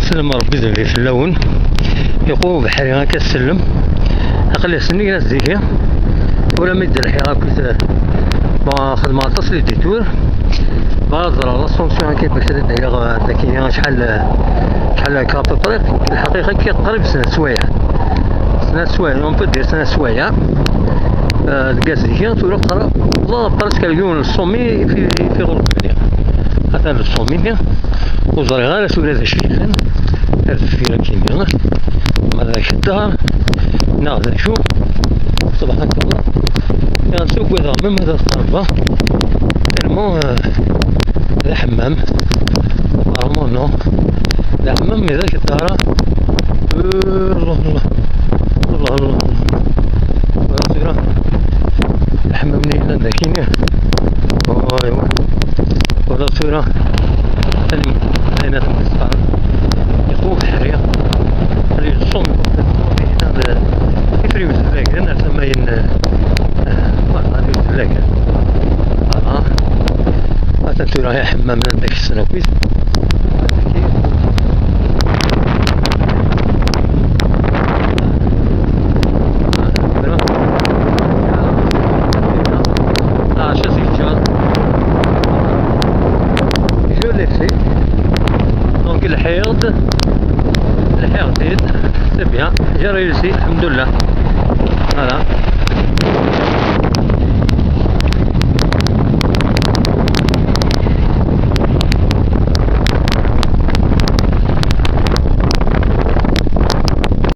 يسلم ربي ذنبي في اللون يقوم بحري هكا السلم أقل سني ناس ديكي ولا مد الحياة كنت خدمة تصلي ديتور بازر لاسونسيون كيف باش تدير لكن شحال كابل طريق الحقيقة كي قريب سنة سوايع اون بو دير سنة سوايع الكاز ديكي تولي والله برسك اليوم الصومي في غرب المدينة هذا الصومي وزاري غير سولة ذا الشيخان هذا في كيميا ماذا الدار ناخذ شو سبحانك الله يعني نسوق وذا من هذا الطربة تلمو ذا حمام نو ذا حمام ذاك الدار الله الله الله الله ولا صيرا الحمام نيلا ذاكيني ايوا ولا صيرا هنا تمسطر يقوم بحرية اللي الصوم هنا يفريوز اللاك هنا سماين يوز اللاك هذا ترى يا حمام من ذاك السنة كويس الحيض سيد تبيها جرى يلسي الحمد لله هذا